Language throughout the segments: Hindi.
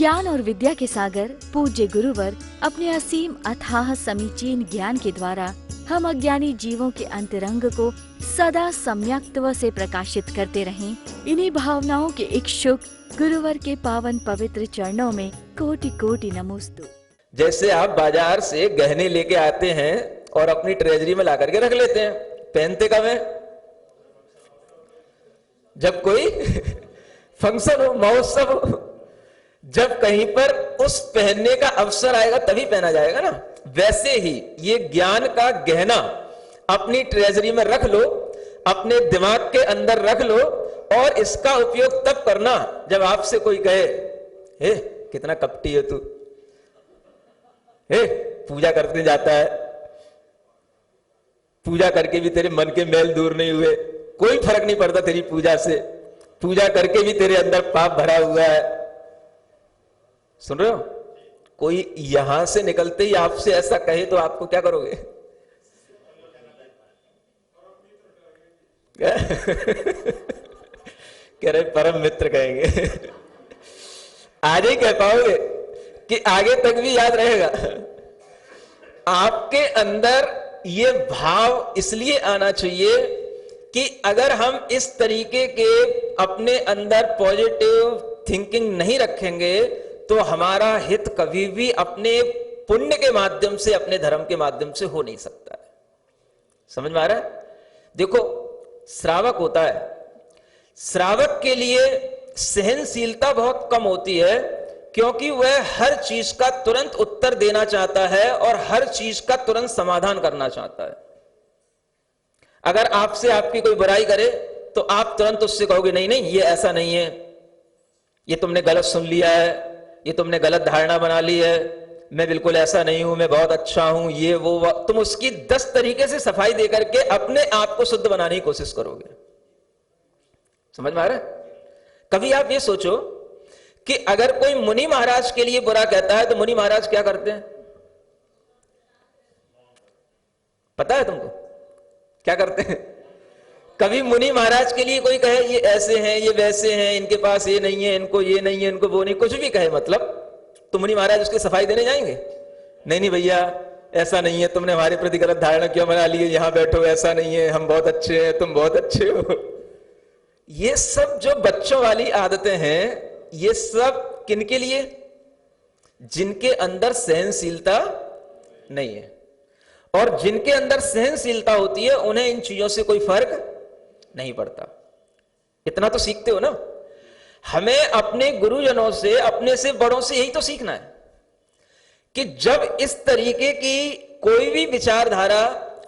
ज्ञान और विद्या के सागर पूज्य गुरुवर अपने असीम अथाह समीचीन ज्ञान के द्वारा हम अज्ञानी जीवों के अंतरंग को सदा सम्यक्त्व से प्रकाशित करते रहें। इन्हीं भावनाओं के इच्छुक गुरुवर के पावन पवित्र चरणों में कोटि कोटि नमोस्तु। जैसे आप बाजार से गहने लेके आते हैं और अपनी ट्रेजरी में ला करके रख लेते हैं, पहनते कब है? जब कोई फंक्शन हो, महोत्सव हो, जब कहीं पर उस पहनने का अवसर आएगा तभी पहना जाएगा ना। वैसे ही ये ज्ञान का गहना अपनी ट्रेजरी में रख लो, अपने दिमाग के अंदर रख लो और इसका उपयोग तब करना जब आपसे कोई कहे, हे कितना कपटी है तू, हे पूजा करते जाता है, पूजा करके भी तेरे मन के मैल दूर नहीं हुए, कोई फर्क नहीं पड़ता तेरी पूजा से, पूजा करके भी तेरे अंदर पाप भरा हुआ है। सुन रहे हो? कोई यहां से निकलते ही आपसे ऐसा कहे तो आपको क्या करोगे? कह रहे परम मित्र कहेंगे। आज ही कह पाओगे कि आगे तक भी याद रहेगा। आपके अंदर ये भाव इसलिए आना चाहिए कि अगर हम इस तरीके के अपने अंदर पॉजिटिव थिंकिंग नहीं रखेंगे तो हमारा हित कभी भी अपने पुण्य के माध्यम से, अपने धर्म के माध्यम से हो नहीं सकता है। समझ में आ रहा है? देखो, श्रावक होता है, श्रावक के लिए सहनशीलता बहुत कम होती है क्योंकि वह हर चीज का तुरंत उत्तर देना चाहता है और हर चीज का तुरंत समाधान करना चाहता है। अगर आपसे आपकी कोई बुराई करे तो आप तुरंत उससे कहोगे नहीं नहीं ये ऐसा नहीं है, ये तुमने गलत सुन लिया है, ये तुमने गलत धारणा बना ली है, मैं बिल्कुल ऐसा नहीं हूं, मैं बहुत अच्छा हूं, ये वो तुम उसकी 10 तरीके से सफाई दे करके अपने आप को शुद्ध बनाने की कोशिश करोगे। समझ में आ रहा है? कभी आप ये सोचो कि अगर कोई मुनि महाराज के लिए बुरा कहता है तो मुनि महाराज क्या करते हैं? पता है तुमको क्या करते हैं? कभी मुनि महाराज के लिए कोई कहे ये ऐसे हैं, ये वैसे हैं, इनके पास ये नहीं है, इनको ये नहीं है, इनको वो नहीं, कुछ भी कहे मतलब, तो मुनि महाराज उसकी सफाई देने जाएंगे? नहीं नहीं भैया ऐसा नहीं है, तुमने हमारे प्रति गलत धारणा क्यों बना ली है, यहां बैठो, ऐसा नहीं है, हम बहुत अच्छे हैं, तुम बहुत अच्छे हो। ये सब जो बच्चों वाली आदतें हैं, ये सब किनके लिए? जिनके अंदर सहनशीलता नहीं है। और जिनके अंदर सहनशीलता होती है उन्हें इन चीजों से कोई फर्क नहीं पड़ता। इतना तो सीखते हो ना। हमें अपने गुरुजनों से, अपने से बड़ों से यही तो सीखना है कि जब इस तरीके की कोई भी विचारधारा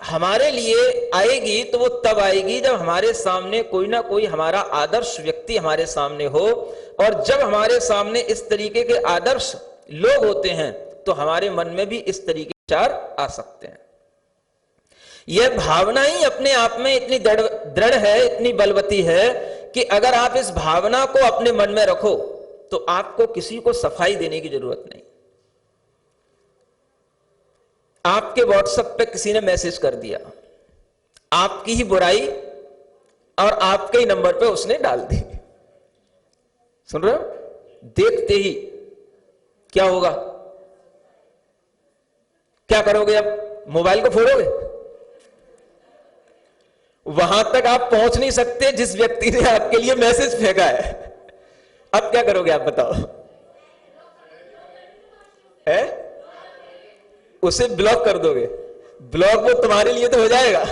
हमारे लिए आएगी तो वो तब आएगी जब हमारे सामने कोई ना कोई हमारा आदर्श व्यक्ति हमारे सामने हो, और जब हमारे सामने इस तरीके के आदर्श लोग होते हैं तो हमारे मन में भी इस तरीके के विचार आ सकते हैं। यह भावना ही अपने आप में इतनी दृढ़ है, इतनी बलवती है कि अगर आप इस भावना को अपने मन में रखो तो आपको किसी को सफाई देने की जरूरत नहीं। आपके व्हाट्सएप पे किसी ने मैसेज कर दिया, आपकी ही बुराई और आपके ही नंबर पे उसने डाल दी। सुन रहे हो? देखते ही क्या होगा? क्या करोगे? अब मोबाइल को फोड़ोगे? वहां तक आप पहुंच नहीं सकते जिस व्यक्ति ने आपके लिए मैसेज फेंका है। अब क्या करोगे आप बताओ? है? उसे ब्लॉक कर दोगे। ब्लॉक वो तुम्हारे लिए तो हो जाएगा,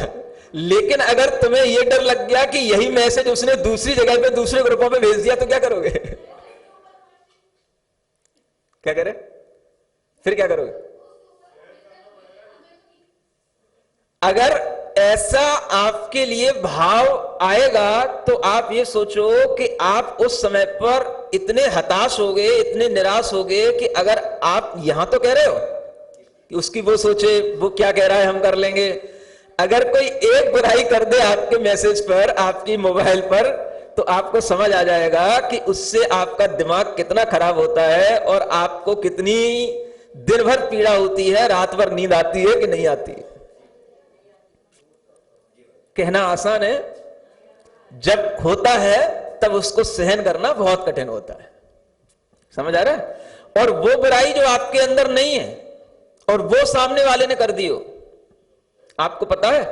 लेकिन अगर तुम्हें यह डर लग गया कि यही मैसेज उसने दूसरी जगह पे, दूसरे ग्रुपों पे भेज दिया तो क्या करोगे? क्या करे? फिर क्या करोगे? अगर ऐसा आपके लिए भाव आएगा तो आप ये सोचो कि आप उस समय पर इतने हताश हो गए, इतने निराश हो गए कि अगर आप यहां तो कह रहे हो कि उसकी वो सोचे, वो क्या कह रहा है हम कर लेंगे, अगर कोई एक बुराई कर दे आपके मैसेज पर, आपकी मोबाइल पर, तो आपको समझ आ जाएगा कि उससे आपका दिमाग कितना खराब होता है और आपको कितनी दिन भर पीड़ा होती है, रात भर नींद आती है कि नहीं आती है। कहना आसान है, जब होता है तब उसको सहन करना बहुत कठिन होता है। समझ आ रहा है? और वो बुराई जो आपके अंदर नहीं है और वो सामने वाले ने कर दी हो। आपको पता है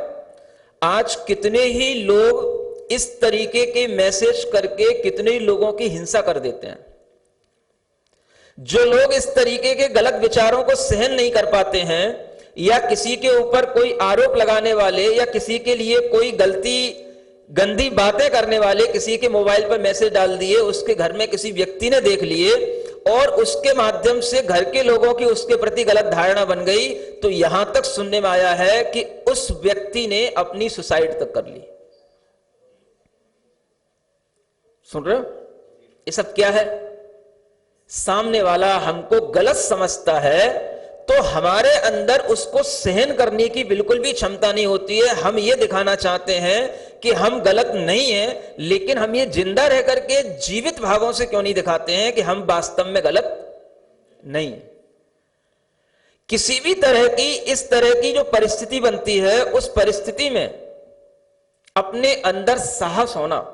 आज कितने ही लोग इस तरीके के मैसेज करके कितने ही लोगों की हिंसा कर देते हैं। जो लोग इस तरीके के गलत विचारों को सहन नहीं कर पाते हैं या किसी के ऊपर कोई आरोप लगाने वाले या किसी के लिए कोई गलती गंदी बातें करने वाले किसी के मोबाइल पर मैसेज डाल दिए, उसके घर में किसी व्यक्ति ने देख लिए और उसके माध्यम से घर के लोगों की उसके प्रति गलत धारणा बन गई, तो यहां तक सुनने में आया है कि उस व्यक्ति ने अपनी सुसाइड तक कर ली। सुन रहे हो? ये सब क्या है? सामने वाला हमको गलत समझता है तो हमारे अंदर उसको सहन करने की बिल्कुल भी क्षमता नहीं होती है। हम ये दिखाना चाहते हैं कि हम गलत नहीं हैं, लेकिन हम ये जिंदा रह करके जीवित भावों से क्यों नहीं दिखाते हैं कि हम वास्तव में गलत नहीं। किसी भी तरह की इस तरह की जो परिस्थिति बनती है, उस परिस्थिति में अपने अंदर साहस होना,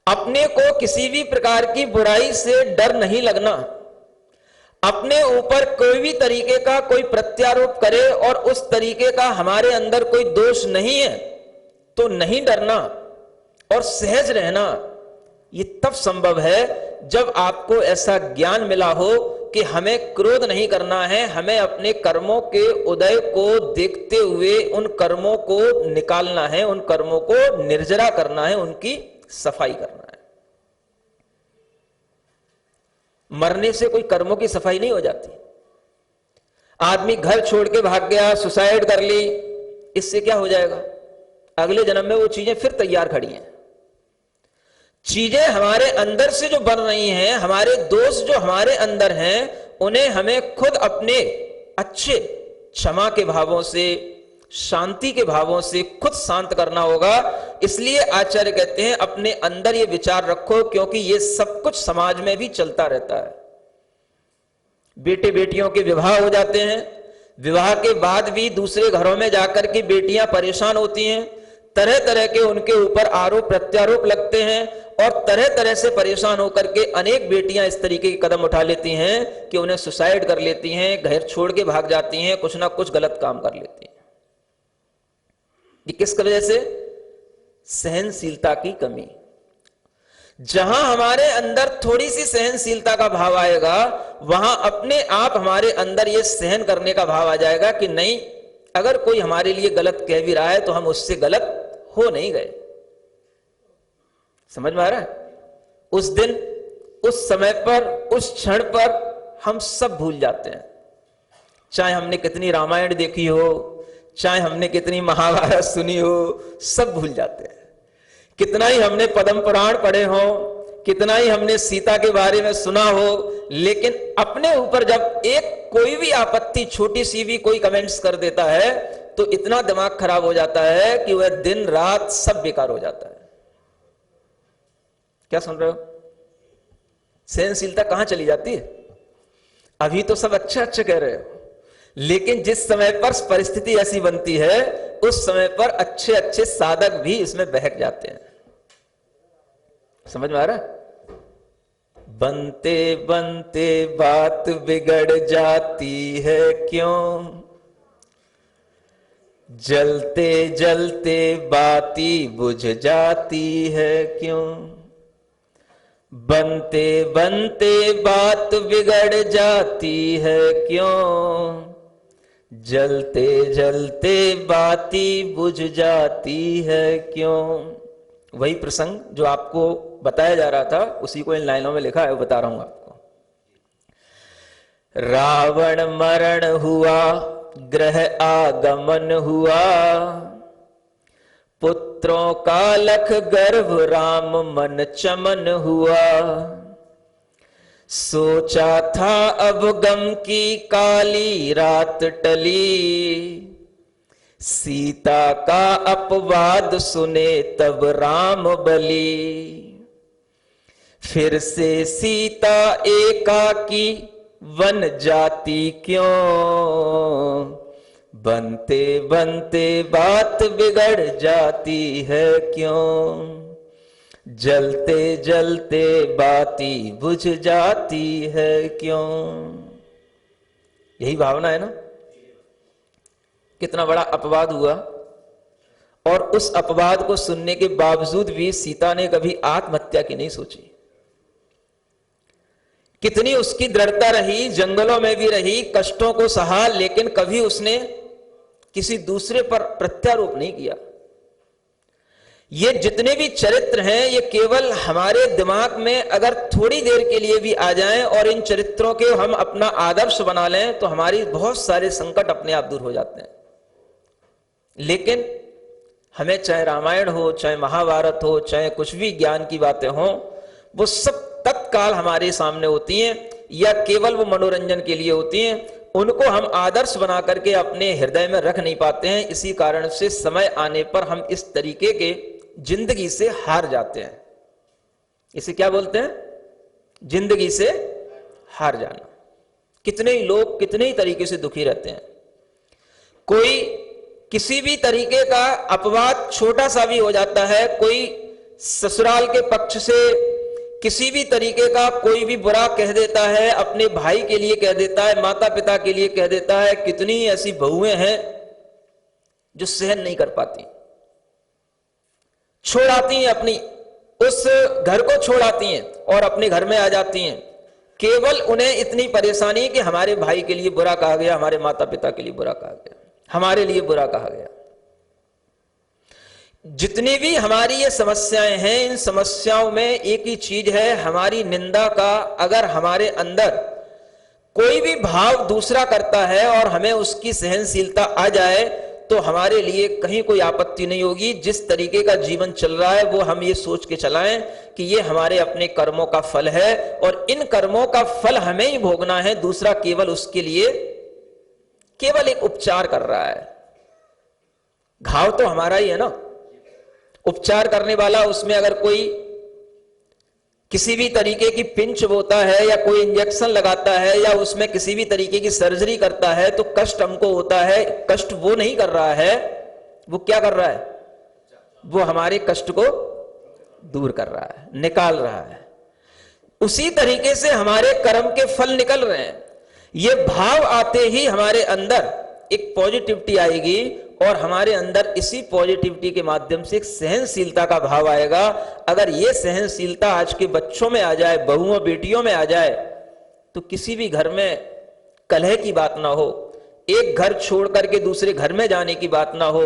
अपने को किसी भी प्रकार की बुराई से डर नहीं लगना, अपने ऊपर कोई भी तरीके का कोई प्रत्यारोप करे और उस तरीके का हमारे अंदर कोई दोष नहीं है तो नहीं डरना और सहज रहना, ये तब संभव है जब आपको ऐसा ज्ञान मिला हो कि हमें क्रोध नहीं करना है, हमें अपने कर्मों के उदय को देखते हुए उन कर्मों को निकालना है, उन कर्मों को निर्जरा करना है, उनकी सफाई करना है। मरने से कोई कर्मों की सफाई नहीं हो जाती। आदमी घर छोड़ के भाग गया, सुसाइड कर ली, इससे क्या हो जाएगा? अगले जन्म में वो चीजें फिर तैयार खड़ी हैं। चीजें हमारे अंदर से जो बन रही हैं, हमारे दोष जो हमारे अंदर हैं, उन्हें हमें खुद अपने अच्छे क्षमा के भावों से, शांति के भावों से खुद शांत करना होगा। इसलिए आचार्य कहते हैं अपने अंदर ये विचार रखो, क्योंकि ये सब कुछ समाज में भी चलता रहता है। बेटे बेटियों के विवाह हो जाते हैं, विवाह के बाद भी दूसरे घरों में जाकर के बेटियां परेशान होती हैं, तरह तरह के उनके ऊपर आरोप प्रत्यारोप लगते हैं और तरह तरह से परेशान होकर के अनेक बेटियां इस तरीके के कदम उठा लेती हैं कि उन्हें सुसाइड कर लेती हैं, घर छोड़ के भाग जाती हैं, कुछ ना कुछ गलत काम कर लेती हैं। ये किस वजह से? सहनशीलता की कमी। जहां हमारे अंदर थोड़ी सी सहनशीलता का भाव आएगा, वहां अपने आप हमारे अंदर ये सहन करने का भाव आ जाएगा कि नहीं, अगर कोई हमारे लिए गलत कह भी रहा है तो हम उससे गलत हो नहीं गए। समझ में आ रहा है? उस दिन, उस समय पर, उस क्षण पर हम सब भूल जाते हैं। चाहे हमने कितनी रामायण देखी हो, चाहे हमने कितनी महाभारत सुनी हो, सब भूल जाते हैं। कितना ही हमने पद्म पुराण पढ़े हो, कितना ही हमने सीता के बारे में सुना हो, लेकिन अपने ऊपर जब एक कोई भी आपत्ति, छोटी सी भी कोई कमेंट्स कर देता है तो इतना दिमाग खराब हो जाता है कि वह दिन रात सब बेकार हो जाता है। क्या सुन रहे हो? सहनशीलता कहां चली जाती है? अभी तो सब अच्छा अच्छा कह रहे हो, लेकिन जिस समय पर परिस्थिति ऐसी बनती है, उस समय पर अच्छे अच्छे साधक भी इसमें बहक जाते हैं। समझ में आ रहा है? बनते बनते बात बिगड़ जाती है क्यों, जलते जलते बाती बुझ जाती है क्यों, बनते बनते बात बिगड़ जाती है क्यों, जलते जलते बाती बुझ जाती है क्यों। वही प्रसंग जो आपको बताया जा रहा था, उसी को इन लाइनों में लिखा है, वो बता रहा हूं आपको। रावण मरण हुआ, ग्रह आगमन हुआ, पुत्रों का लख गर्भ राम मन चमन हुआ, सोचा था अब गम की काली रात टली, सीता का अपवाद सुने तब राम बली, फिर से सीता एकाकी वन जाती क्यों, बनते बनते बात बिगड़ जाती है क्यों, जलते जलते बाती बुझ जाती है क्यों। यही भावना है ना। कितना बड़ा अपवाद हुआ, और उस अपवाद को सुनने के बावजूद भी सीता ने कभी आत्महत्या की नहीं सोची। कितनी उसकी दृढ़ता रही, जंगलों में भी रही, कष्टों को सहा, लेकिन कभी उसने किसी दूसरे पर प्रत्यारोप नहीं किया। ये जितने भी चरित्र हैं, ये केवल हमारे दिमाग में अगर थोड़ी देर के लिए भी आ जाएं और इन चरित्रों के हम अपना आदर्श बना लें तो हमारी बहुत सारे संकट अपने आप दूर हो जाते हैं। लेकिन हमें चाहे रामायण हो, चाहे महाभारत हो, चाहे कुछ भी ज्ञान की बातें हों, वो सब तत्काल हमारे सामने होती हैं या केवल वो मनोरंजन के लिए होती हैं। उनको हम आदर्श बना करके अपने हृदय में रख नहीं पाते हैं। इसी कारण से समय आने पर हम इस तरीके के जिंदगी से हार जाते हैं। इसे क्या बोलते हैं? जिंदगी से हार जाना। कितने ही लोग कितने ही तरीके से दुखी रहते हैं। कोई किसी भी तरीके का अपवाद छोटा सा भी हो जाता है, कोई ससुराल के पक्ष से किसी भी तरीके का कोई भी बुरा कह देता है, अपने भाई के लिए कह देता है, माता पिता के लिए कह देता है। कितनी ऐसी बहुएं हैं जो सहन नहीं कर पाती, छोड़ आती हैं, अपनी उस घर को छोड़ आती हैं और अपने घर में आ जाती हैं। केवल उन्हें इतनी परेशानी कि हमारे भाई के लिए बुरा कहा गया, हमारे माता पिता के लिए बुरा कहा गया, हमारे लिए बुरा कहा गया। जितनी भी हमारी ये समस्याएं हैं, इन समस्याओं में एक ही चीज है, हमारी निंदा का अगर हमारे अंदर कोई भी भाव दूसरा करता है और हमें उसकी सहनशीलता आ जाए तो हमारे लिए कहीं कोई आपत्ति नहीं होगी। जिस तरीके का जीवन चल रहा है वो हम ये सोच के चलाएं कि ये हमारे अपने कर्मों का फल है और इन कर्मों का फल हमें ही भोगना है। दूसरा केवल उसके लिए केवल एक उपचार कर रहा है। घाव तो हमारा ही है ना, उपचार करने वाला उसमें अगर कोई किसी भी तरीके की पिंच बोता है या कोई इंजेक्शन लगाता है या उसमें किसी भी तरीके की सर्जरी करता है तो कष्ट हमको होता है। कष्ट वो नहीं कर रहा है, वो क्या कर रहा है? वो हमारे कष्ट को दूर कर रहा है, निकाल रहा है। उसी तरीके से हमारे कर्म के फल निकल रहे हैं। ये भाव आते ही हमारे अंदर एक पॉजिटिविटी आएगी और हमारे अंदर इसी पॉजिटिविटी के माध्यम से एक सहनशीलता का भाव आएगा। अगर ये सहनशीलता आज के बच्चों में आ जाए, बहुओं बेटियों में आ जाए, तो किसी भी घर में कलह की बात ना हो, एक घर छोड़ करके दूसरे घर में जाने की बात ना हो,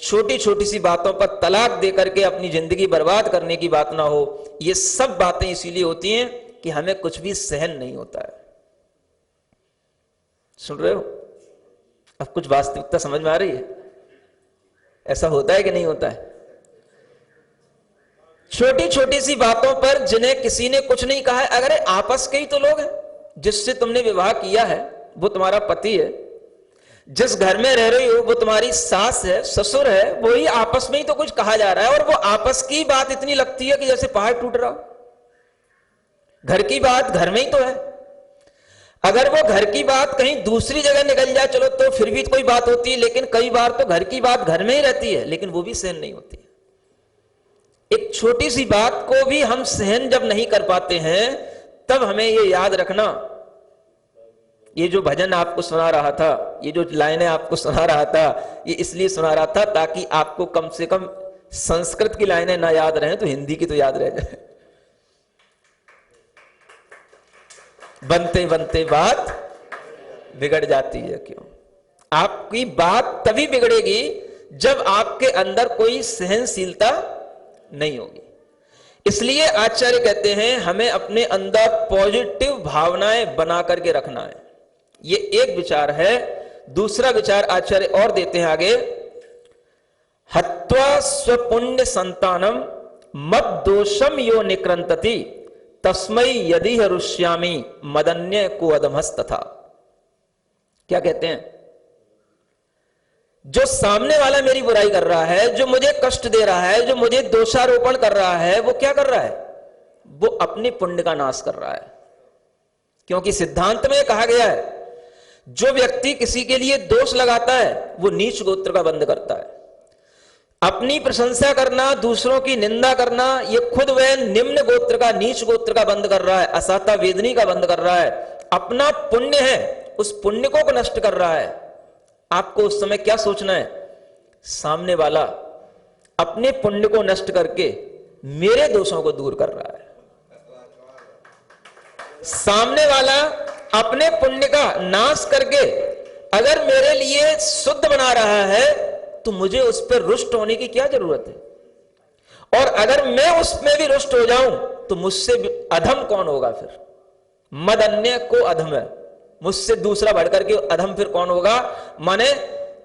छोटी छोटी सी बातों पर तलाक दे करके अपनी जिंदगी बर्बाद करने की बात ना हो। ये सब बातें इसीलिए होती हैं कि हमें कुछ भी सहन नहीं होता है। सुन रहे हो? अब कुछ वास्तविकता समझ में आ रही है? ऐसा होता है कि नहीं होता है? छोटी छोटी सी बातों पर जिन्हें किसी ने कुछ नहीं कहा है, अगर आपस के ही तो लोग हैं, जिससे तुमने विवाह किया है वो तुम्हारा पति है, जिस घर में रह रही हो वो तुम्हारी सास है, ससुर है, वही आपस में ही तो कुछ कहा जा रहा है और वो आपस की बात इतनी लगती है कि जैसे पहाड़ टूट रहा हो। घर की बात घर में ही तो है। अगर वो घर की बात कहीं दूसरी जगह निकल जाए चलो तो फिर भी कोई बात होती है, लेकिन कई बार तो घर की बात घर में ही रहती है लेकिन वो भी सहन नहीं होती है। एक छोटी सी बात को भी हम सहन जब नहीं कर पाते हैं तब हमें ये याद रखना, ये जो भजन आपको सुना रहा था, ये जो लाइनें आपको सुना रहा था, ये इसलिए सुना रहा था ताकि आपको कम से कम संस्कृत की लाइनें ना याद रहें तो हिंदी की तो याद रह जाए। बनते बनते बात बिगड़ जाती है क्यों? आपकी बात तभी बिगड़ेगी जब आपके अंदर कोई सहनशीलता नहीं होगी। इसलिए आचार्य कहते हैं हमें अपने अंदर पॉजिटिव भावनाएं बना करके रखना है। ये एक विचार है। दूसरा विचार आचार्य और देते हैं आगे, हत्वा स्वपुण्य संतानम मद दोषम यो निक्रंतति तस्मै यदि हरुष्यामी मदन्य को अदमस्तथा। क्या कहते हैं? जो सामने वाला मेरी बुराई कर रहा है, जो मुझे कष्ट दे रहा है, जो मुझे दोषारोपण कर रहा है, वो क्या कर रहा है? वो अपने पुण्य का नाश कर रहा है। क्योंकि सिद्धांत में कहा गया है जो व्यक्ति किसी के लिए दोष लगाता है वो नीच गोत्र का बंध करता है। अपनी प्रशंसा करना, दूसरों की निंदा करना, ये खुद वह निम्न गोत्र का, नीच गोत्र का बंद कर रहा है, असाता वेदनी का बंद कर रहा है। अपना पुण्य है, उस पुण्य को नष्ट कर रहा है। आपको उस समय क्या सोचना है? सामने वाला अपने पुण्य को नष्ट करके मेरे दोषों को दूर कर रहा है। सामने वाला अपने पुण्य का नाश करके अगर मेरे लिए शुद्ध बना रहा है तो मुझे उस पर रुष्ट होने की क्या जरूरत है? और अगर मैं उसमें भी रुष्ट हो जाऊं तो मुझसे अधम कौन होगा फिर? मद अन्य को अधम है, मुझसे दूसरा बढ़कर के अधम फिर कौन होगा? माने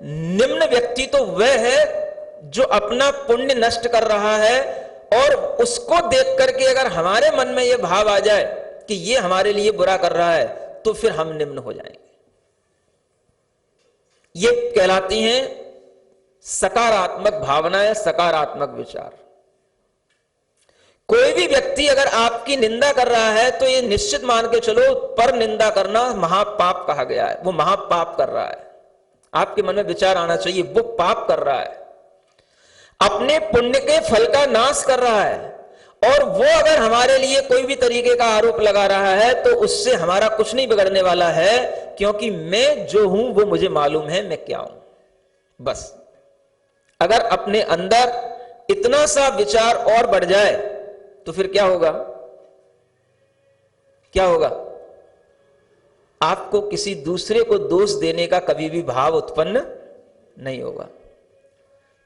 निम्न व्यक्ति तो वह है जो अपना पुण्य नष्ट कर रहा है, और उसको देख करके अगर हमारे मन में यह भाव आ जाए कि ये हमारे लिए बुरा कर रहा है तो फिर हम निम्न हो जाएंगे। ये कहलाती हैं सकारात्मक भावनाएं, सकारात्मक विचार। कोई भी व्यक्ति अगर आपकी निंदा कर रहा है तो ये निश्चित मान के चलो, पर निंदा करना महापाप कहा गया है। वो महापाप कर रहा है। आपके मन में विचार आना चाहिए, वो पाप कर रहा है, अपने पुण्य के फल का नाश कर रहा है। और वो अगर हमारे लिए कोई भी तरीके का आरोप लगा रहा है तो उससे हमारा कुछ नहीं बिगड़ने वाला है, क्योंकि मैं जो हूं वो मुझे मालूम है मैं क्या हूं। बस अगर अपने अंदर इतना सा विचार और बढ़ जाए तो फिर क्या होगा? क्या होगा? आपको किसी दूसरे को दोष देने का कभी भी भाव उत्पन्न नहीं होगा।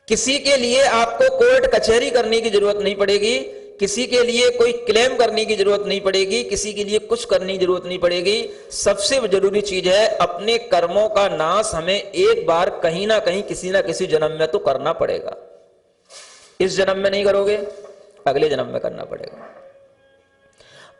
किसी के लिए आपको कोर्ट कचहरी करने की जरूरत नहीं पड़ेगी, किसी के लिए कोई क्लेम करने की जरूरत नहीं पड़ेगी, किसी के लिए कुछ करने की जरूरत नहीं पड़ेगी। सबसे जरूरी चीज है अपने कर्मों का नाश हमें एक बार कहीं ना कहीं किसी ना किसी जन्म में तो करना पड़ेगा। इस जन्म में नहीं करोगे, अगले जन्म में करना पड़ेगा।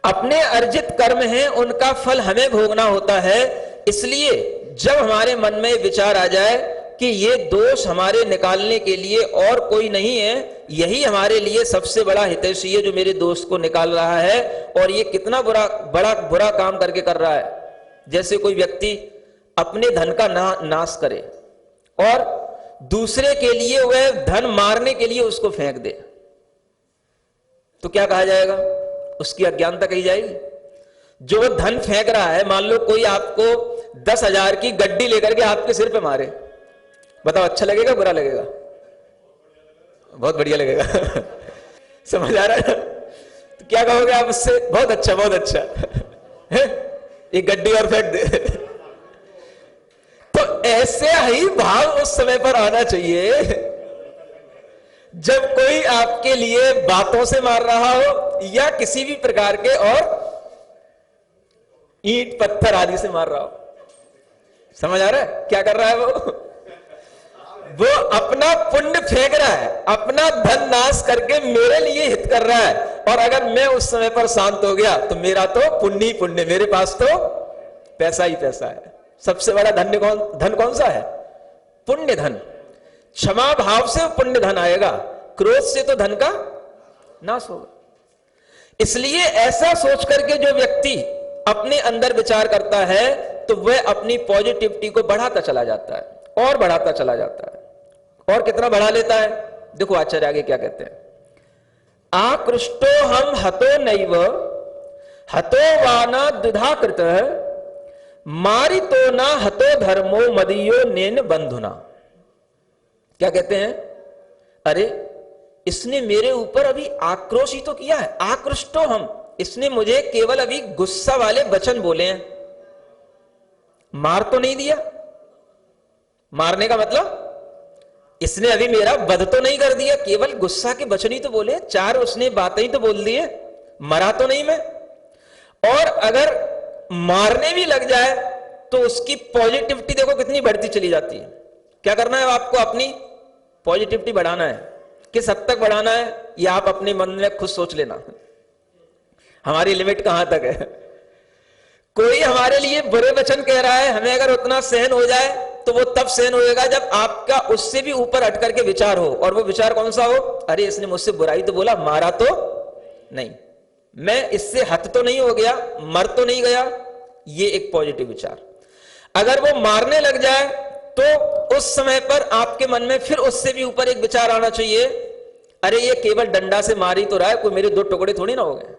अपने अर्जित कर्म हैं, उनका फल हमें भोगना होता है। इसलिए जब हमारे मन में विचार आ जाए कि ये दोष हमारे निकालने के लिए और कोई नहीं है, यही हमारे लिए सबसे बड़ा हितैषी है जो मेरे दोस्त को निकाल रहा है, और ये कितना बुरा काम करके कर रहा है। जैसे कोई व्यक्ति अपने धन का नाश करे और दूसरे के लिए वह धन मारने के लिए उसको फेंक दे, तो क्या कहा जाएगा? उसकी अज्ञानता कही जाएगी। जो वह धन फेंक रहा है, मान लो कोई आपको 10,000 की गड्डी लेकर के आपके सिर पे मारे, बताओ अच्छा लगेगा बुरा लगेगा? बहुत बढ़िया लगेगा। समझ आ रहा है? तो क्या कहोगे आप उससे? बहुत अच्छा, बहुत अच्छा। एक गड्डी और फेंक दे। तो ऐसे ही भाव उस समय पर आना चाहिए जब कोई आपके लिए बातों से मार रहा हो या किसी भी प्रकार के और ईंट पत्थर आदि से मार रहा हो। समझ आ रहा है क्या कर रहा है वो अपना पुण्य फेंक रहा है, अपना धन नाश करके मेरे लिए हित कर रहा है। और अगर मैं उस समय पर शांत हो गया तो मेरा तो पुण्य ही पुण्य, मेरे पास तो पैसा ही पैसा है। सबसे बड़ा धन कौन सा है? पुण्य धन। क्षमा भाव से पुण्य धन आएगा, क्रोध से तो धन का नाश होगा। इसलिए ऐसा सोच करके जो व्यक्ति अपने अंदर विचार करता है तो वह अपनी पॉजिटिविटी को बढ़ाता चला जाता है और बढ़ाता चला जाता है। और कितना बढ़ा लेता है? देखो आचार्य आगे क्या कहते हैं, आकृष्टो हम हतो नैव हतो वाना दुधा कृत मारितो ना हतो धर्मो मदीयो नेन बंधुना। क्या कहते हैं? अरे इसने मेरे ऊपर अभी आक्रोश ही तो किया है, आकृष्टो हम, इसने मुझे केवल अभी गुस्सा वाले वचन बोले हैं, मार तो नहीं दिया। मारने का मतलब इसने अभी मेरा वध तो नहीं कर दिया, केवल गुस्सा के वचन ही तो बोले, चार उसने बातें ही तो बोल दी है, मरा तो नहीं मैं। और अगर मारने भी लग जाए तो उसकी पॉजिटिविटी देखो कितनी बढ़ती चली जाती है। क्या करना है आपको? अपनी पॉजिटिविटी बढ़ाना है। किस हद तक बढ़ाना है ये आप अपने मन में खुद सोच लेना। हमारी लिमिट कहां तक है? कोई हमारे लिए बुरे वचन कह रहा है, हमें अगर उतना सहन हो जाए तो वो तब सहन होएगा जब आपका उससे भी ऊपर हट करके विचार हो। और वो विचार कौन सा हो? अरे इसने मुझसे बुराई तो बोला, मारा तो नहीं, मैं इससे हत तो नहीं हो गया, मर तो नहीं गया। ये एक पॉजिटिव विचार। अगर वो मारने लग जाए तो उस समय पर आपके मन में फिर उससे भी ऊपर एक विचार आना चाहिए, अरे ये केवल डंडा से मार ही तो रहा है, कोई मेरे दो टुकड़े थोड़ी ना हो गए।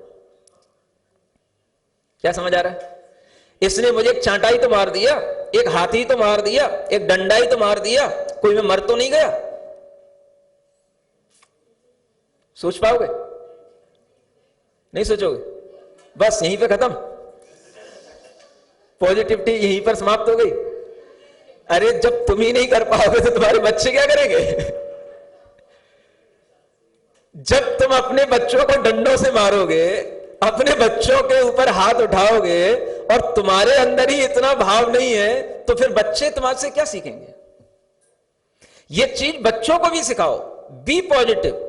क्या समझ आ रहा है? इसने मुझे एक चांटा ही तो मार दिया, एक हाथी तो मार दिया, एक डंडा ही तो मार दिया, कोई मैं मर तो नहीं गया। सोच पाओगे? नहीं सोचोगे? बस यहीं पे खत्म, पॉजिटिविटी यहीं पर समाप्त हो गई। अरे जब तुम ही नहीं कर पाओगे तो तुम्हारे बच्चे क्या करेंगे? जब तुम अपने बच्चों को डंडों से मारोगे, अपने बच्चों के ऊपर हाथ उठाओगे और तुम्हारे अंदर ही इतना भाव नहीं है, तो फिर बच्चे तुम्हारे क्या सीखेंगे? ये चीज बच्चों को भी सिखाओ, बी पॉजिटिव।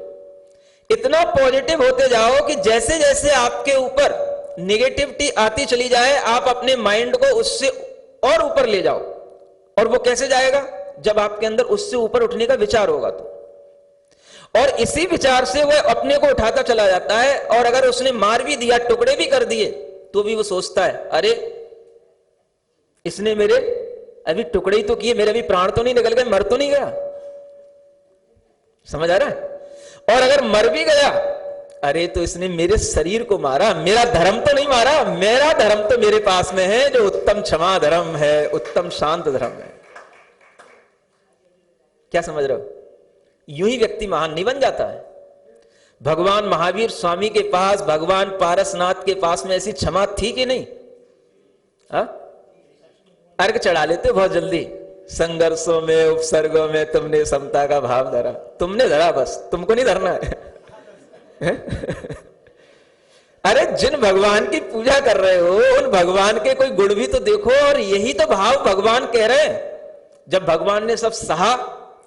इतना पॉजिटिव होते जाओ कि जैसे जैसे आपके ऊपर नेगेटिविटी आती चली जाए, आप अपने माइंड को उससे और ऊपर ले जाओ। और वो कैसे जाएगा? जब आपके अंदर उससे ऊपर उठने का विचार होगा तो। और इसी विचार से वह अपने को उठाता चला जाता है, और अगर उसने मार भी दिया, टुकड़े भी कर दिए, तो भी वो सोचता है, अरे इसने मेरे अभी टुकड़े ही तो किए, मेरे अभी प्राण तो नहीं निकल गए, मर तो नहीं गया। समझ आ रहा है? और अगर मर भी गया, अरे तो इसने मेरे शरीर को मारा, मेरा धर्म तो नहीं मारा, मेरा धर्म तो मेरे पास में है, जो उत्तम क्षमा धर्म है, उत्तम शांत धर्म है। क्या समझ रहे हो? यूं ही व्यक्ति महान नहीं बन जाता है। भगवान महावीर स्वामी के पास, भगवान पारसनाथ के पास में ऐसी क्षमा थी कि नहीं? अर्घ चढ़ा लेते बहुत जल्दी, संघर्षों में, उपसर्गों में तुमने समता का भाव धरा। तुमने धरा, बस तुमको नहीं धरना है। अरे जिन भगवान की पूजा कर रहे हो, उन भगवान के कोई गुण भी तो देखो। और यही तो भाव भगवान कह रहे हैं। जब भगवान ने सब सहा,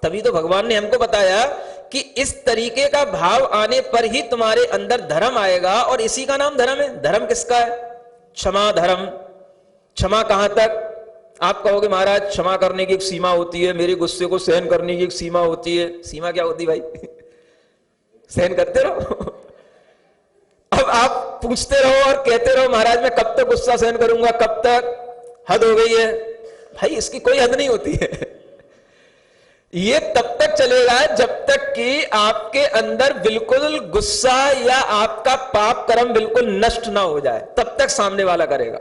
तभी तो भगवान ने हमको बताया कि इस तरीके का भाव आने पर ही तुम्हारे अंदर धर्म आएगा। और इसी का नाम धर्म है। धर्म किसका है? क्षमा धर्म। क्षमा कहां तक? आप कहोगे महाराज क्षमा करने की एक सीमा होती है, मेरे गुस्से को सहन करने की एक सीमा होती है। सीमा क्या होती भाई? सहन करते रहो। अब आप पूछते रहो और कहते रहो महाराज मैं कब तक गुस्सा सहन करूंगा, कब तक? हद हो गई है भाई, इसकी कोई हद नहीं होती है। ये तब तक चलेगा जब तक कि आपके अंदर बिल्कुल गुस्सा या आपका पाप कर्म बिल्कुल नष्ट ना हो जाए, तब तक सामने वाला करेगा।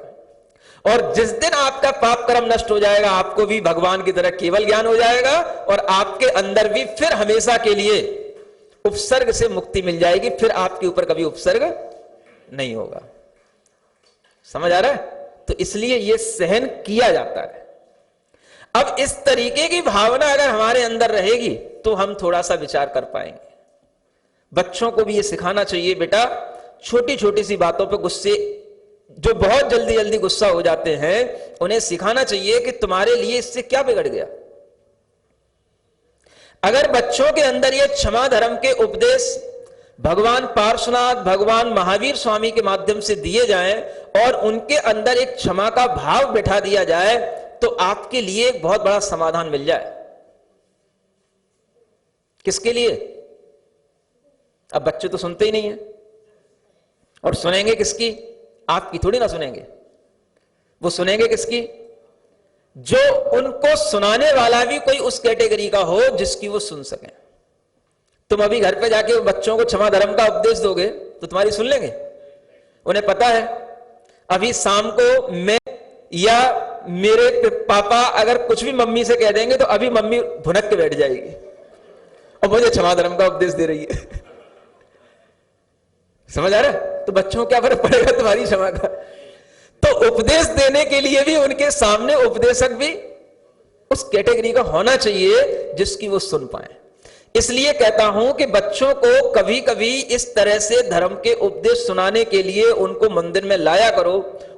और जिस दिन आपका पाप कर्म नष्ट हो जाएगा, आपको भी भगवान की तरह केवल ज्ञान हो जाएगा, और आपके अंदर भी फिर हमेशा के लिए उपसर्ग से मुक्ति मिल जाएगी। फिर आपके ऊपर कभी उपसर्ग नहीं होगा। समझ आ रहा है? तो इसलिए यह सहन किया जाता है। अब इस तरीके की भावना अगर हमारे अंदर रहेगी तो हम थोड़ा सा विचार कर पाएंगे। बच्चों को भी ये सिखाना चाहिए, बेटा छोटी छोटी सी बातों पे गुस्से, जो बहुत जल्दी जल्दी गुस्सा हो जाते हैं, उन्हें सिखाना चाहिए कि तुम्हारे लिए इससे क्या बिगड़ गया। अगर बच्चों के अंदर ये क्षमा धर्म के उपदेश भगवान पार्श्वनाथ, भगवान महावीर स्वामी के माध्यम से दिए जाएं और उनके अंदर एक क्षमा का भाव बैठा दिया जाए, तो आपके लिए एक बहुत बड़ा समाधान मिल जाए। किसके लिए? अब बच्चे तो सुनते ही नहीं है, और सुनेंगे किसकी? आपकी थोड़ी ना सुनेंगे। वो सुनेंगे किसकी? जो उनको सुनाने वाला भी कोई उस कैटेगरी का हो जिसकी वो सुन सके। तुम अभी घर पे जाके बच्चों को क्षमा धर्म का उपदेश दोगे तो तुम्हारी सुन लेंगे? उन्हें पता है अभी शाम को मैं या मेरे पापा अगर कुछ भी मम्मी से कह देंगे तो अभी मम्मी भुनक के बैठ जाएगी और मुझे क्षमा धर्म का उपदेश दे रही है। समझ आ रहा है? तो बच्चों को क्या फर्क पड़ेगा तुम्हारी क्षमा का? तो उपदेश देने के लिए भी उनके सामने उपदेशक भी उस कैटेगरी का होना चाहिए जिसकी वो सुन पाए। इसलिए कहता हूं कि बच्चों को कभी कभी इस तरह से धर्म के उपदेश सुनाने के लिए उनको मंदिर में लाया करो,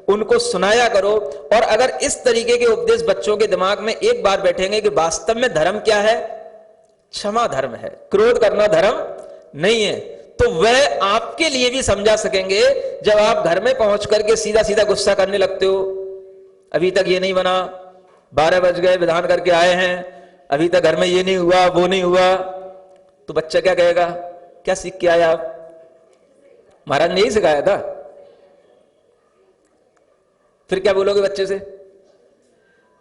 उनको सुनाया करो। और अगर इस तरीके के उपदेश बच्चों के दिमाग में एक बार बैठेंगे कि वास्तव में धर्म क्या है, क्षमा धर्म है, क्रोध करना धर्म नहीं है, तो वह आपके लिए भी समझा सकेंगे। जब आप घर में पहुंच करके सीधा सीधा गुस्सा करने लगते हो, अभी तक ये नहीं बना, 12 बज गए, विधान करके आए हैं, अभी तक घर में ये नहीं हुआ, वो नहीं हुआ, तो बच्चा क्या कहेगा? क्या सीख के आया आप? महाराज ने यही सिखाया था। फिर क्या बोलोगे बच्चे से?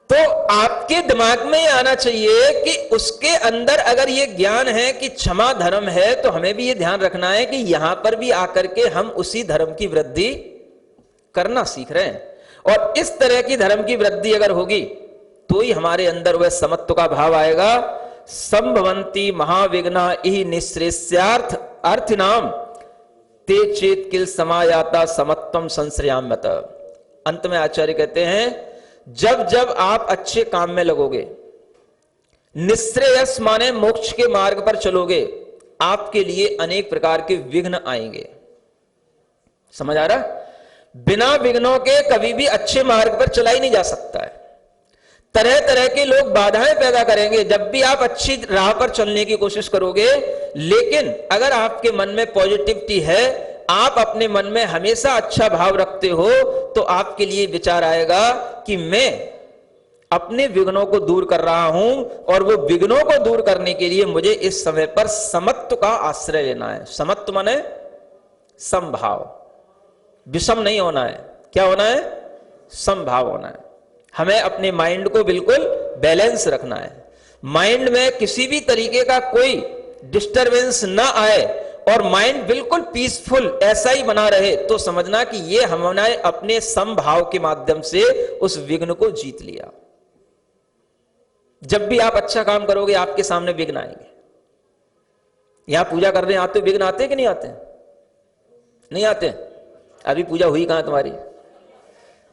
तो आपके दिमाग में ये आना चाहिए कि उसके अंदर अगर ये ज्ञान है कि क्षमा धर्म है, तो हमें भी ये ध्यान रखना है कि यहां पर भी आकर के हम उसी धर्म की वृद्धि करना सीख रहे हैं। और इस तरह की धर्म की वृद्धि अगर होगी तो ही हमारे अंदर वह समत्व का भाव आएगा। संभवंती महाविघ्ना इहि निःश्रेष्यार्थ अर्थिनाम ते चेत किल समायाता समत्वम संश्रयाम्यत। अंत में आचार्य कहते हैं, जब जब आप अच्छे काम में लगोगे, निःश्रेयस माने मोक्ष के मार्ग पर चलोगे, आपके लिए अनेक प्रकार के विघ्न आएंगे। समझ आ रहा? बिना विघ्नों के कभी भी अच्छे मार्ग पर चला ही नहीं जा सकता है। तरह तरह के लोग बाधाएं पैदा करेंगे जब भी आप अच्छी राह पर चलने की कोशिश करोगे। लेकिन अगर आपके मन में पॉजिटिविटी है, आप अपने मन में हमेशा अच्छा भाव रखते हो, तो आपके लिए विचार आएगा कि मैं अपने विघ्नों को दूर कर रहा हूं, और वो विघ्नों को दूर करने के लिए मुझे इस समय पर समत्व का आश्रय लेना है। समत्व माने समभाव, विषम नहीं होना है। क्या होना है? समभाव होना है। हमें अपने माइंड को बिल्कुल बैलेंस रखना है। माइंड में किसी भी तरीके का कोई डिस्टरबेंस ना आए और माइंड बिल्कुल पीसफुल ऐसा ही बना रहे, तो समझना कि ये हमने अपने समभाव के माध्यम से उस विघ्न को जीत लिया। जब भी आप अच्छा काम करोगे, आपके सामने विघ्न आएंगे। यहां पूजा करने आते हो, विघ्न आते हैं कि नहीं आते? नहीं आते? अभी पूजा हुई कहां तुम्हारी?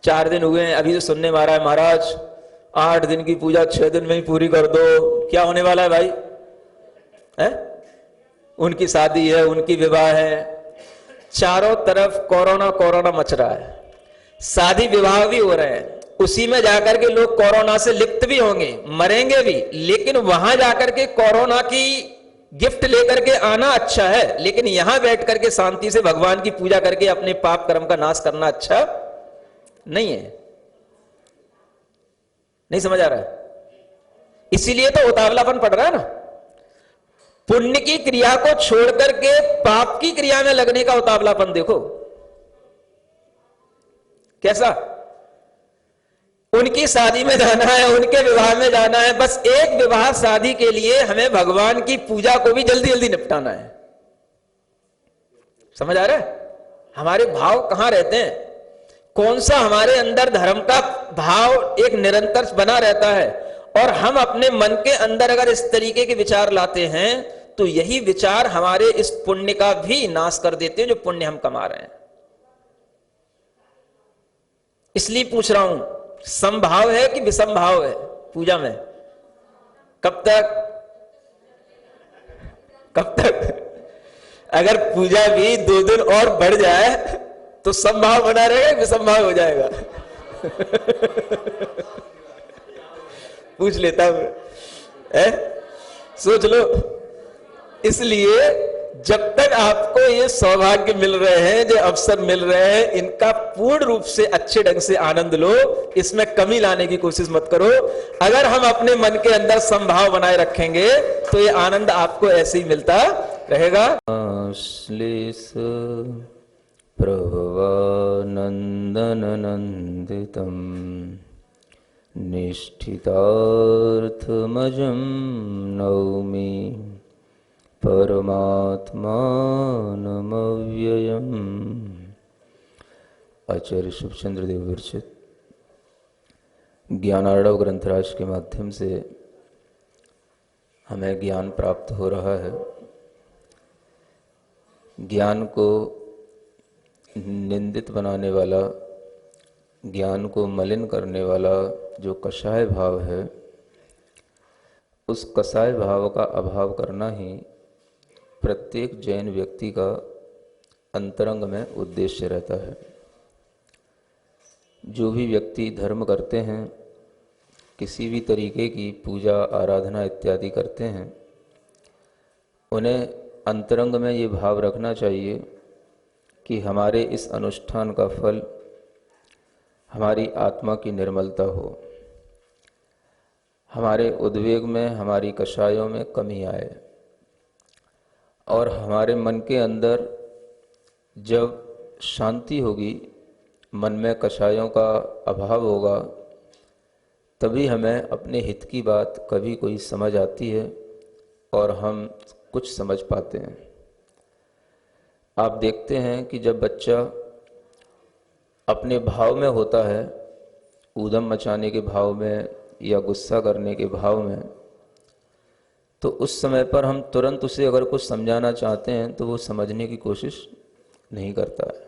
4 दिन हुए हैं, अभी तो सुनने में आ रहा है महाराज 8 दिन की पूजा 6 दिन में ही पूरी कर दो। क्या होने वाला है भाई? है? उनकी शादी है, उनकी विवाह है, चारों तरफ कोरोना कोरोना मच रहा है। शादी विवाह भी हो रहे हैं, उसी में जाकर के लोग कोरोना से लिप्त भी होंगे, मरेंगे भी। लेकिन वहां जाकर के कोरोना की गिफ्ट लेकर के आना अच्छा है, लेकिन यहां बैठ करके शांति से भगवान की पूजा करके अपने पाप कर्म का नाश करना अच्छा नहीं है। नहीं समझ आ रहा है? इसीलिए तो उतावलापन पड़ रहा है ना। पुण्य की क्रिया को छोड़ करके पाप की क्रिया में लगने का उतावलापन देखो कैसा। उनकी शादी में जाना है, उनके विवाह में जाना है, बस एक विवाह शादी के लिए हमें भगवान की पूजा को भी जल्दी जल्दी निपटाना है। समझ आ रहा है? हमारे भाव कहां रहते हैं? कौन सा हमारे अंदर धर्म का भाव एक निरंतर बना रहता है? और हम अपने मन के अंदर अगर इस तरीके के विचार लाते हैं, तो यही विचार हमारे इस पुण्य का भी नाश कर देते हैं जो पुण्य हम कमा रहे हैं। इसलिए पूछ रहा हूं, समभाव है कि विषम भाव है पूजा में? कब तक? कब तक? अगर पूजा भी 2 दिन और बढ़ जाए तो समभाव बना रहेगा, विषम भाव हो जाएगा? पूछ लेता हूं, सोच लो। इसलिए जब तक आपको ये सौभाग्य मिल रहे हैं, जो अवसर मिल रहे हैं, इनका पूर्ण रूप से अच्छे ढंग से आनंद लो। इसमें कमी लाने की कोशिश मत करो। अगर हम अपने मन के अंदर समभाव बनाए रखेंगे तो ये आनंद आपको ऐसे ही मिलता रहेगा। श्लेष प्रभवानंदन नंदितम निष्ठितार्थमजं नौमि परमात्मानमव्ययम्। आचार्य शुभचंद्र देव विरचित ज्ञानार्णव ग्रंथराज के माध्यम से हमें ज्ञान प्राप्त हो रहा है। ज्ञान को निंदित बनाने वाला, ज्ञान को मलिन करने वाला जो कषाय भाव है, उस कषाय भाव का अभाव करना ही प्रत्येक जैन व्यक्ति का अंतरंग में उद्देश्य रहता है। जो भी व्यक्ति धर्म करते हैं, किसी भी तरीके की पूजा आराधना इत्यादि करते हैं, उन्हें अंतरंग में ये भाव रखना चाहिए कि हमारे इस अनुष्ठान का फल हमारी आत्मा की निर्मलता हो, हमारे उद्वेग में, हमारी कषायों में कमी आए, और हमारे मन के अंदर जब शांति होगी, मन में कषायों का अभाव होगा, तभी हमें अपने हित की बात कभी कोई समझ आती है और हम कुछ समझ पाते हैं। आप देखते हैं कि जब बच्चा अपने भाव में होता है, ऊधम मचाने के भाव में या गुस्सा करने के भाव में, तो उस समय पर हम तुरंत उसे अगर कुछ समझाना चाहते हैं तो वो समझने की कोशिश नहीं करता है।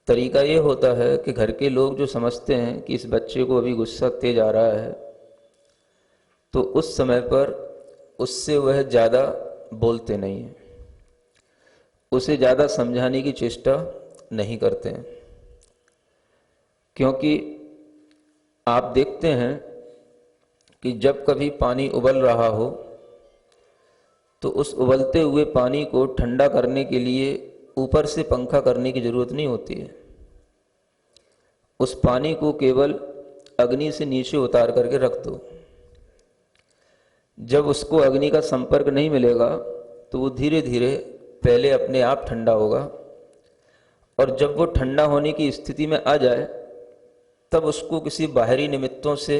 तरीका ये होता है कि घर के लोग जो समझते हैं कि इस बच्चे को अभी गुस्सा तेज आ रहा है, तो उस समय पर उससे वह ज़्यादा बोलते नहीं हैं, उसे ज़्यादा समझाने की चेष्टा नहीं करते हैं। क्योंकि आप देखते हैं कि जब कभी पानी उबल रहा हो तो उस उबलते हुए पानी को ठंडा करने के लिए ऊपर से पंखा करने की ज़रूरत नहीं होती है। उस पानी को केवल अग्नि से नीचे उतार करके रख दो। जब उसको अग्नि का संपर्क नहीं मिलेगा तो वो धीरे धीरे पहले अपने आप ठंडा होगा, और जब वो ठंडा होने की स्थिति में आ जाए तब उसको किसी बाहरी निमित्तों से,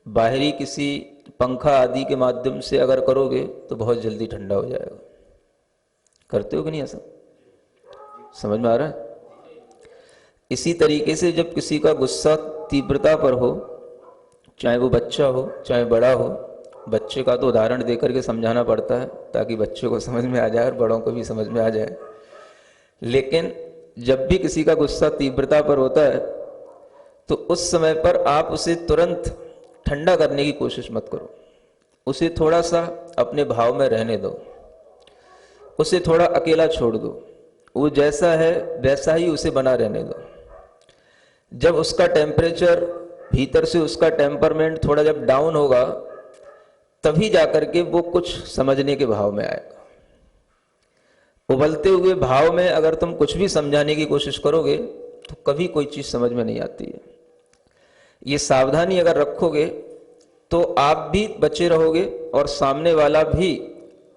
बाहरी किसी पंखा आदि के माध्यम से अगर करोगे तो बहुत जल्दी ठंडा हो जाएगा। करते हो कि नहीं ऐसा? समझ में आ रहा है? इसी तरीके से जब किसी का गुस्सा तीव्रता पर हो, चाहे वो बच्चा हो चाहे बड़ा हो, बच्चे का तो उदाहरण देकर के समझाना पड़ता है ताकि बच्चे को समझ में आ जाए और बड़ों को भी समझ में आ जाए, लेकिन जब भी किसी का गुस्सा तीव्रता पर होता है तो उस समय पर आप उसे तुरंत ठंडा करने की कोशिश मत करो। उसे थोड़ा सा अपने भाव में रहने दो, उसे थोड़ा अकेला छोड़ दो, वो जैसा है वैसा ही उसे बना रहने दो। जब उसका टेम्परेचर भीतर से, उसका टेम्परमेंट थोड़ा जब डाउन होगा तभी जाकर के वो कुछ समझने के भाव में आएगा। उबलते हुए भाव में अगर तुम कुछ भी समझाने की कोशिश करोगे तो कभी कोई चीज समझ में नहीं आती है। ये सावधानी अगर रखोगे तो आप भी बचे रहोगे और सामने वाला भी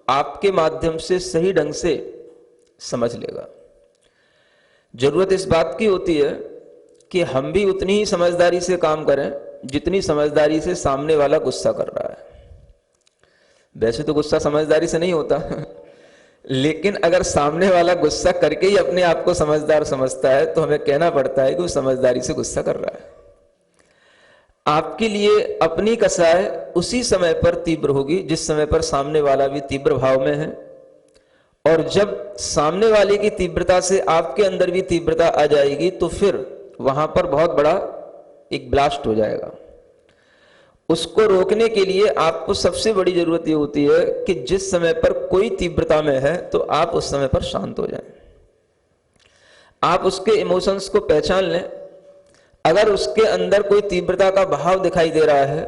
आपके माध्यम से सही ढंग से समझ लेगा। जरूरत इस बात की होती है कि हम भी उतनी ही समझदारी से काम करें जितनी समझदारी से सामने वाला गुस्सा कर रहा है। वैसे तो गुस्सा समझदारी से नहीं होता लेकिन अगर सामने वाला गुस्सा करके ही अपने आप को समझदार समझता है तो हमें कहना पड़ता है कि वो समझदारी से गुस्सा कर रहा है। आपके लिए अपनी कसाय उसी समय पर तीव्र होगी जिस समय पर सामने वाला भी तीव्र भाव में है, और जब सामने वाले की तीव्रता से आपके अंदर भी तीव्रता आ जाएगी तो फिर वहां पर बहुत बड़ा एक ब्लास्ट हो जाएगा। उसको रोकने के लिए आपको सबसे बड़ी जरूरत ये होती है कि जिस समय पर कोई तीव्रता में है तो आप उस समय पर शांत हो जाएं। आप उसके इमोशंस को पहचान लें। अगर उसके अंदर कोई तीव्रता का भाव दिखाई दे रहा है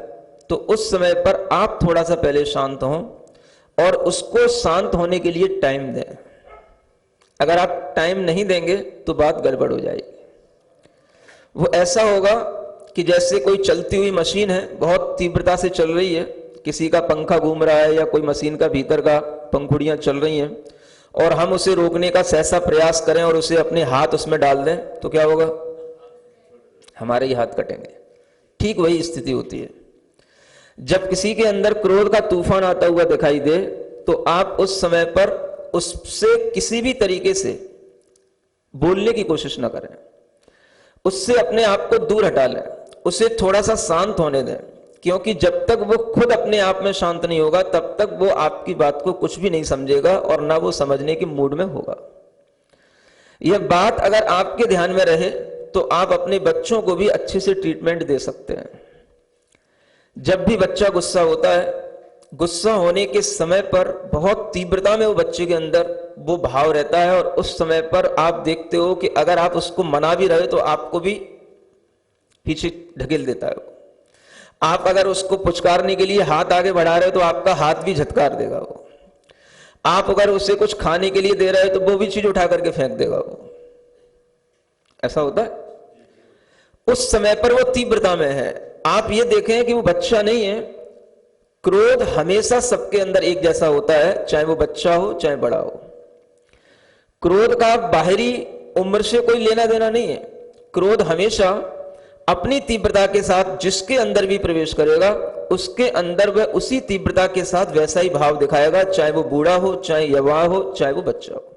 तो उस समय पर आप थोड़ा सा पहले शांत हों और उसको शांत होने के लिए टाइम दें। अगर आप टाइम नहीं देंगे तो बात गड़बड़ हो जाएगी। वो ऐसा होगा कि जैसे कोई चलती हुई मशीन है, बहुत तीव्रता से चल रही है, किसी का पंखा घूम रहा है या कोई मशीन का भीतर का पंखुड़ियां चल रही हैं, और हम उसे रोकने का सहसा प्रयास करें और उसे अपने हाथ उसमें डाल दें तो क्या होगा? हमारे ही हाथ कटेंगे। ठीक वही स्थिति होती है। जब किसी के अंदर क्रोध का तूफान आता हुआ दिखाई दे तो आप उस समय पर उससे किसी भी तरीके से बोलने की कोशिश ना करें, उससे अपने आप को दूर हटा लें, उसे थोड़ा सा शांत होने दें, क्योंकि जब तक वो खुद अपने आप में शांत नहीं होगा तब तक वो आपकी बात को कुछ भी नहीं समझेगा और ना वो समझने के मूड में होगा। यह बात अगर आपके ध्यान में रहे तो आप अपने बच्चों को भी अच्छे से ट्रीटमेंट दे सकते हैं। जब भी बच्चा गुस्सा होता है, गुस्सा होने के समय पर बहुत तीव्रता में वो बच्चे के अंदर वो भाव रहता है, और उस समय पर आप देखते हो कि अगर आप उसको मना भी रहे तो आपको भी पीछे ढकेल देता है। आप अगर उसको पुचकारने के लिए हाथ आगे बढ़ा रहे हो तो आपका हाथ भी झटकार देगा वो। आप अगर उसे कुछ खाने के लिए दे रहे हो तो वो भी चीज उठा करके फेंक देगा वो। ऐसा होता है। उस समय पर वो तीव्रता में है। आप ये देखें कि वो बच्चा नहीं है। क्रोध हमेशा सबके अंदर एक जैसा होता है, चाहे वो बच्चा हो चाहे बड़ा हो। क्रोध का बाहरी उम्र से कोई लेना देना नहीं है। क्रोध हमेशा अपनी तीव्रता के साथ जिसके अंदर भी प्रवेश करेगा उसके अंदर वह उसी तीव्रता के साथ वैसा ही भाव दिखाएगा, चाहे वो बूढ़ा हो, चाहे युवा हो, चाहे वो बच्चा हो।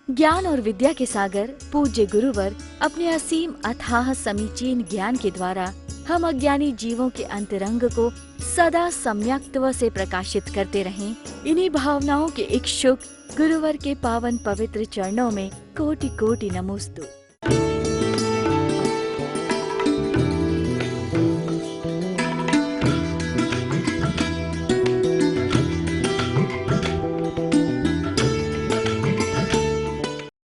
ज्ञान और विद्या के सागर पूज्य गुरुवर अपने असीम अथाह समीचीन ज्ञान के द्वारा हम अज्ञानी जीवों के अंतरंग को सदा सम्यक्त्व से प्रकाशित करते रहें। इन्हीं भावनाओं के इच्छुक गुरुवर के पावन पवित्र चरणों में कोटि कोटि नमोस्तु।